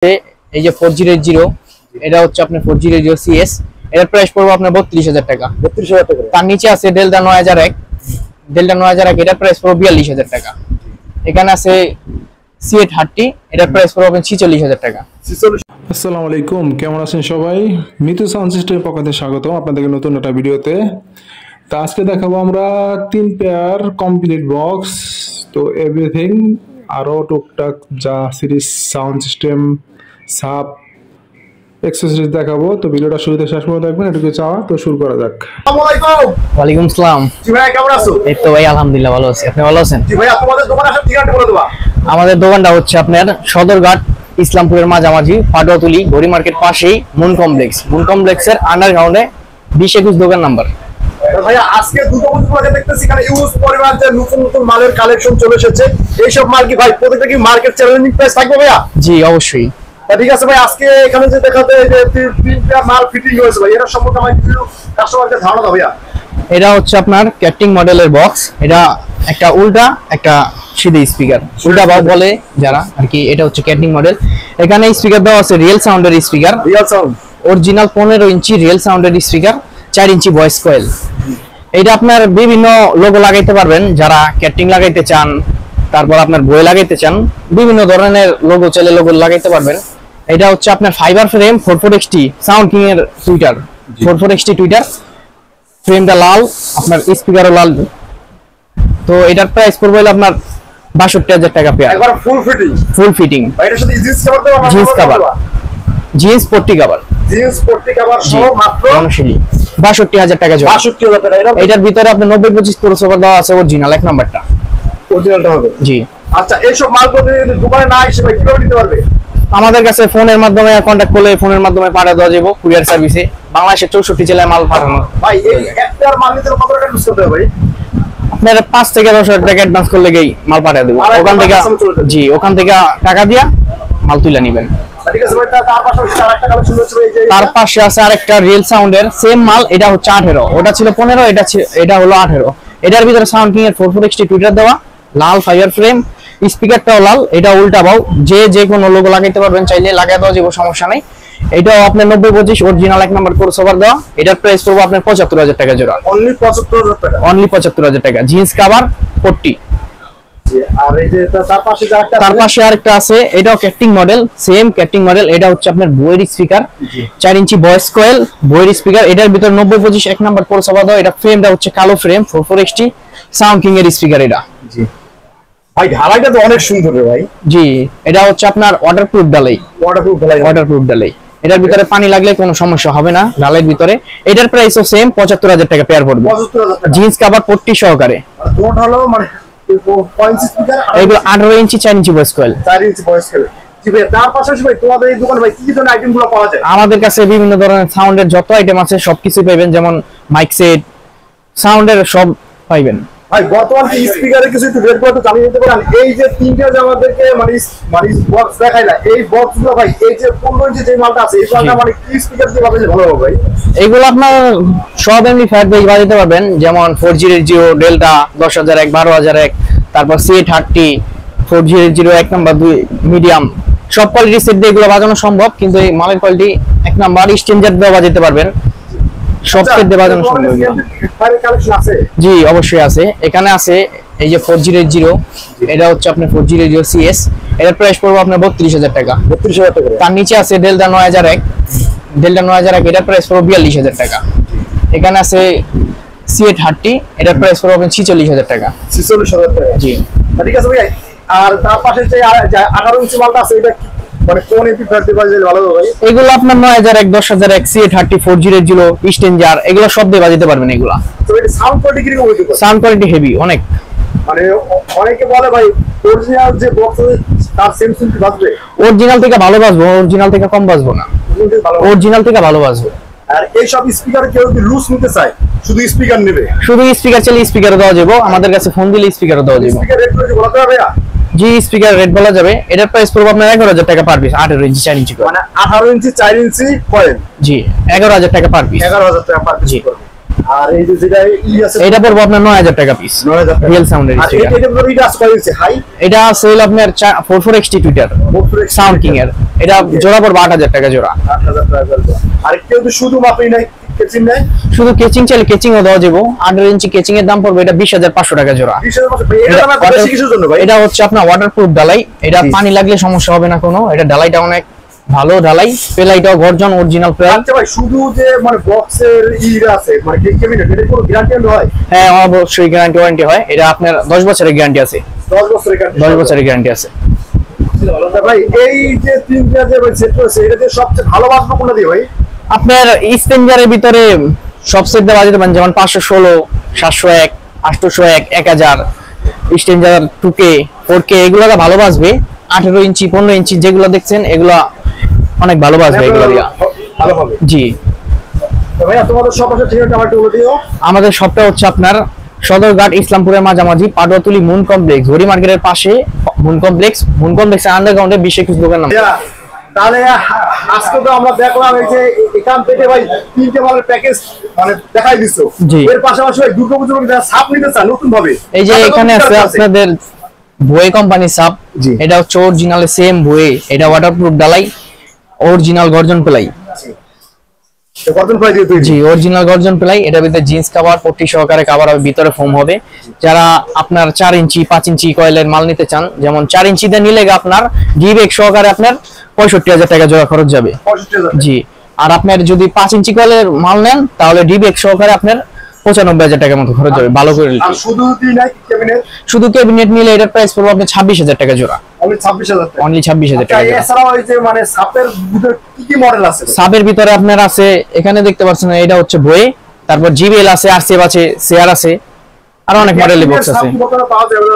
এই যে 4080 এটা হচ্ছে আপনার 4080 সিএস, এর প্রাইস পড়বে আপনার 32000 টাকা। 32000 টাকা। তার নিচে আছে ডেল্টা 9001, ডেল্টা 9001 এটার প্রাইস পড়বে 42000 টাকা। এখানে আছে C830, এটার প্রাইস পড়বে 46000 টাকা। আসসালামু আলাইকুম, কেমন আছেন সবাই? মিতু সাউন্ড সিস্টেমের পক্ষ থেকে স্বাগত আপনাদেরকে নতুন একটা ভিডিওতে। তো আজকে দেখাবো আমরা 3 পেয়ার কমপ্লিট বক্স, তো এভরিথিং আরো টুকটাক যা series sound system sub accessories দেখাবো। তো ভিডিওটা শুরুতে শেষ পর্যন্ত দেখবেন, এটুকু চাওয়া। তো শুরু করা যাক। আসসালামু আলাইকুম। ওয়ালাইকুম আসসালাম। জি ভাই, কেমন আছো? এই তো ভাই আলহামদুলিল্লাহ ভালো আছি, আপনি ভালো আছেন? জি ভাই, আপনাদের দোকানে আসার ঠিকানাটা বলে দেবা। আমাদের দোকানটা হচ্ছে আপনার সদরঘাট ইসলামপুরের মাঝামাঝি পাটুয়াতুলি গড়ি মার্কেট পাশেই মুন কমপ্লেক্সের আন্ডারগ্রাউন্ডে 2021 দোকান নাম্বার। ভাইয়া আজকে দুটো বছর দেখতেছি এখানে ইউজ পরিমাণ যে নতুন নতুন মালের কালেকশন চলে এসেছে। এইসব মাল কি ভাই প্রত্যেকটা কি মার্কেট চ্যালেঞ্জিং প্রাইস থাকবে ভাইয়া? জি অবশ্যই। ঠিক আছে ভাই, আজকে এখানে যে দেখাতে যে 3টা মাল ফিটিং হয়েছে ভাই, এর সম্পর্কে আমি কিছু কাস্টমারকে ধারণা দাও ভাইয়া। এটা হচ্ছে আপনার ক্যাপটিং মডেলের বক্স, এটা একটা উল্টা একটা সিধে স্পিকার, উল্টা বাউ বলে যারা আর কি। এটা হচ্ছে ক্যাপটিং মডেল। এখানে স্পিকার দেওয়া আছে রিয়েল সাউন্ডের স্পিকার, রিয়েল সাউন্ড অরিজিনাল 15 ইঞ্চি রিয়েল সাউন্ডের স্পিকার, 4 ইঞ্চি ভয়েস কয়েল। এটা আপনার বিভিন্ন লোগো লাগাইতে পারবেন, যারা ক্যাপটিং লাগাইতে চান, তারপর আপনার বই লাগাইতে চান, বিভিন্ন ধরনের লোগো চাইলে লোগো লাগাইতে পারবেন। এটা হচ্ছে আপনার fibre frame 44XT sound king এর টুইটার, 44XT টুইটার। ফ্রেমটা লাল, আপনার স্পিকারও লাল। তো এটার প্রাইস পড়বে আপনার 62000 টাকা পেয়ার, একবার ফুল ফিটিং। ফুল ফিটিং ভাই এর সাথে জিন্স কভার দেওয়া, জিন্স কভার, জিন্স পট্টি কভার, জিন্স পট্টি কভার সহ মাত্র 62000 টাকা জোড়া। 62000 টাকা। এটার ভিতরে আপনার 90-25 ক্রসওভার দেওয়া আছে, অরিজিনাল এক নাম্বারটা, অরিজিনালটা হবে। জি। আচ্ছা, এইসব মালগুলো যদি দোকানে না এসে ভাই কিভাবে নিতে পারবে? আমাদের কাছে ফোনের মাধ্যমে কন্টাক্ট করলে ফোনের মাধ্যমে পাঠিয়ে দেওয়া যাবে কুরিয়ার সার্ভিসে। বাংলাদেশের 64 জেলায় মাল পাঠানো। ভাই এই একটা মাল নিতে কত টাকা ইনভেস্ট করতে হবে ভাই? আপনার 5 থেকে 10,000 টাকা অ্যাডভান্স করলে গিয়ে মাল পাঠিয়ে দেব। ওখান থেকে জি, ওখান থেকে টাকা দিয়া মাল তুলে নেবেন। ঠিক আছে ভাই, তার পাশে আরেকটা কালেকশন হচ্ছে এই যে তার পাশে আছে আরেকটা রিয়েল সাউন্ডের সেম মাল, এটা হচ্ছে 18, ওটা ছিল 15, এটা হলো 18। এটার ভিতরে সাউন্ড কিং এর 44XT টুইটার দেওয়া, লাল ফাইবার ফ্রেম, স্পিকারটাও লাল। এটা উল্টা বাউ, যে কোনো লোগো লাগাইতে পারবেন, চাইলে লাগাই দেওয়া যাবে, সমস্যা নাই। এটাও আপনার 90-25 অরিজিনাল এক নাম্বার ক্রসওভার দেওয়া। এটার প্রাইস পড়বে আপনার 75000 টাকা জোড়া, অনলি 75000 টাকা। অনলি 75000 টাকা। Jeans cover 40। আর এই যে তার পাশে আরেকটা আছে, এটাও ক্যাপটিং মডেল, সেম ক্যাপটিং মডেল। এটা হচ্ছে আপনার বইয়ের স্পিকার, 4 ইঞ্চি ভয়েস কয়েল, বইয়ের স্পিকার। এটার ভিতর 90-25 এক নাম্বার ক্রসওভার দেওয়া। এটা ফ্রেমটা হচ্ছে কালো ফ্রেম, 44XT সাউন্ড কিং এর স্পিকার এটা। জি ভাই, ঢালাইটা তো অনেক সুন্দর রে ভাই। জি, এটা হচ্ছে আপনার ওয়াটারপ্রুফ ডালাই, ওয়াটারপ্রুফ ডালাই। এটার ভিতরে পানি লাগলে কোনো সমস্যা হবে না ডালাইয়ের ভিতরে। এটার প্রাইসও সেম 75000 টাকা পেয়ার পড়বে, 75000 টাকা। জিন্স কভার 40 সহকারে। কোড হলো মানে 5 স্পিকার, এগুলো 18 ইঞ্চি 4 inch voice coil, 4 inch voice coil. জি ভাই, তার পাশাপাশি ভাই তোমাদের এই দোকানে ভাই কি কি ধরনের আইটেমগুলো পাওয়া যায়? আমাদের কাছে বিভিন্ন ধরনের সাউন্ডের যত আইটেম আছে সবকিছু পাবেন, যেমন মাইক সেট, সাউন্ডের সব পাইবেন। ভাই বর্তমান কি স্পিকারে কিছু একটু রেট করে জানিয়ে দিতে পারেন? এই যে তিনটা যে আমাদেরকে মানে বক্স দেখাইলা, এই বক্সগুলো ভাই এই যে 15 ইঞ্চি যে মালটা আছে, এই মালটা মানে কি স্পিকার দিয়ে বাজালে ভালো হবে ভাই? এইগুলো আপনার সব এমনি ফ্যাট বেজ বাজাতে পারবেন, যেমন 4080 ডেল্টা 10001, 12001, তারপর C830, 4080 এক নাম্বার 2 মিডিয়াম, সব কোয়ালিটির সেট দিয়ে এগুলো বাজানো সম্ভব। কিন্তু এই মালের কোয়ালিটি এক নাম্বার, স্ট্রেঞ্জার দিয়ে বাজাতে পারবেন, সব সেট দিয়ে বাজানো সম্ভব। কালেকশন আছে? জি অবশ্যই আছে। এখানে আছে এই যে 4080, এটা হচ্ছে আপনার 4080 সিএস, এটার প্রাইস পড়বে আপনার 32000 টাকা। 32000 টাকা। তার নিচে আছে ডেল্টা 9001, ডেল্টা 9001, এটার প্রাইস পড়বে 42000 টাকা। এখানে আছে C830, এটার প্রাইস পড়বে আপনার 46000 টাকা। 46000 টাকা। জি ঠিক আছে ভাই। আর তার পাশে যে 18 ইঞ্চি মালটা আছে, এটা মানে কোন এপি ফ্যাট দিয়ে বাজালে ভালো হবে ভাই? এগুলো আপনার 9001, 10001, C830, 4080, স্ট্রেঞ্জার, এগুলো সব দিয়ে বাজাতে পারবেন এগুলা। তো এটা সাউন্ড কোয়ালিটি কিরকম হইতে পারে? সাউন্ড কোয়ালিটি হেভি অনেক। মানে অনেকে বলে ভাই অরিজিনাল যে বক্স আছে তার সেম শুনতে বাজবে, অরিজিনাল থেকে ভালো বাজবো, অরিজিনাল থেকে কম বাজবো না, অরিজিনাল থেকে ভালো বাজবো। আর এই সব স্পিকার কেউ যদি লুজ নিতে চায়, শুধু স্পিকার নেবে? শুধু স্পিকার চাইলে স্পিকারও দেওয়া যাবে, আমাদের কাছে ফোন দিলে স্পিকারও দেওয়া যাবে। স্পিকার রেট করে বলতে হবে ভাইয়া? জি, স্পিকার রেট বলা যাবে। এটার প্রাইস পড়বে আপনার 11000 টাকা পার পিস, 18 ইঞ্চি 4 ইঞ্চি করে। মানে 18 ইঞ্চি 4 ইঞ্চি কয়েল। জি 11000 টাকা পার পিস। 11000 টাকা পার পিস করবে। আর এই যে যেটা ই আছে এটা পড়বো আপনার 9000 টাকা পিস 9000 টাকা রিয়েল সাউন্ডের আর স্পিকার। এটা ভিতরে এটা আছে কয় ইঞ্চি হাই এটা আছে হলো আপনার 44XT টুইটার সাউন্ড কিং এর, এটা জোড়া পড়বে 8000 টাকা জোড়া। 8000 টাকা করে। আর কেউ তো শুধু মাপই নাই কেচিং নাই শুধু কেচিং চাইলে কেচিং ও দেওয়া যাবে। 18 ইঞ্চি কেচিং এর দাম পড়বে এটা 20500 টাকা জোড়া। 20000 এটা দাম এত বেশি কিসের জন্য ভাই? এটা হচ্ছে আপনার ওয়াটারপ্রুফ ডালাই, এটা পানি লাগলে সমস্যা হবে না কোনো। এটা ডালাইটা অনেক ভালো ডালাই, পেলাইটাও গর্জন অরিজিনাল পেলাই। আচ্ছা ভাই শুধু যে মানে বক্সের ইরা আছে মানে ক্যাবিনেট এর কোনো গ্যারান্টি হয়? হ্যাঁ অবশ্যই গ্যারান্টি ওয়ারেন্টি হয়, এটা আপনার 10 বছরের গ্যারান্টি আছে। 10 বছরের গ্যারান্টি 10 বছরের গ্যারান্টি আছে। ভাই এই যে তিনটা যে ভাই সেট আছে এটা যে সবচেয়ে ভালো বাজবে কোনটা দিয়ে ভাই? আপনার স্টেঞ্জারের ভিতরে সব সেট দেওয়া যেতে পারেন, যেমন 516, 701, 801, 1000 স্টেঞ্জার 2K 4K এগুলো ভালো বাজবে। 18 ইঞ্চি 15 ইঞ্চি যেগুলো দেখছেন এগুলো অনেক ভালো বাজবে এগুলো দিয়া। ভালো হবে। জি তো ভাই তোমাদের সব আছে ঠিকানা আমার একটু বলে দিও। আমাদের শপটা হচ্ছে আপনার সদরঘাট ইসলামপুরের মাঝামাঝি পাটুয়াতুলি মুন কমপ্লেক্স, ঘড়ি মার্কেটের পাশে মুন কমপ্লেক্সের আন্ডারগ্রাউন্ডে 20-21 দোকান নাম। তাহলে আজকে তো আমরা দেখলাম এই যে এখান থেকে ভাই তিনটে মালের প্যাকেজ মানে দেখাই দিছো। জি। এর পাশাপাশি ভাই দুর্গাপূজার মধ্যে সাপ নিতে চান নতুন ভাবে এই যে এখানে আছে আপনাদের বয়ে কোম্পানির সাপ, জি। এটা হচ্ছে অরিজিনাল সেম বয়ে, এটা ওয়াটারপ্রুফ ডালাই, অরিজিনাল গর্জন প্লাই। কতদিন প্রাইস দিয়ে তৈরি? জি অরিজিনাল গর্জন প্লাই, এটার ভিতরে জিন্স কভার পট্টি সহকারে কভার হবে, ভিতরে ফোম হবে। যারা আপনার 4 ইঞ্চি 5 ইঞ্চি কয়েলের মাল নিতে চান, যেমন 4 ইঞ্চিতে নিলে আপনার গিভব্যাক সহকারে আপনার 65000 টাকা জোড়া খরচ যাবে। 65000 জি আর আপনার যদি 5 ইঞ্চি কয়েলের মাল নেন তাহলে ডিবেক সহকারে আপনার 95000 টাকার মতো খরচ যাবে ভালো করে নিলে। আর শুধু দিই নাই ক্যাবিনেট শুধু ক্যাবিনেট নিলে এটার প্রাইস পড়বে আপনার 26000 টাকা জোড়া। অনলি 26000 টাকা। অনলি 26000 টাকা জোড়া। এছাড়াও এই যে মানে সাপের ভিতরে কি কি মডেল আছে? সাবের ভিতরে আপনার আছে, এখানে দেখতে পাচ্ছেন এটা হচ্ছে বয়ে, তারপর জিবিএল আছে, আরসিএফ আছে, সিআর আছে, আর অনেক মডেলের বক্স আছে।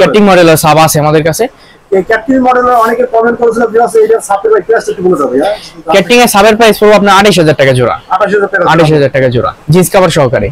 ক্যাটিং মডেলের সাব আছে আমাদের কাছে। এই ক্যাটিং মডেলের অনেকে কমেন্ট করেছিল বিরাস এইটা সাপের প্রাইস একটু বলে দাও ভাই। ক্যাটিং এর সাবের প্রাইস পড়বে আপনার 28000 টাকা জোড়া। 28000 টাকা। 28000 টাকা জোড়া জিন্স কভার সহকারে।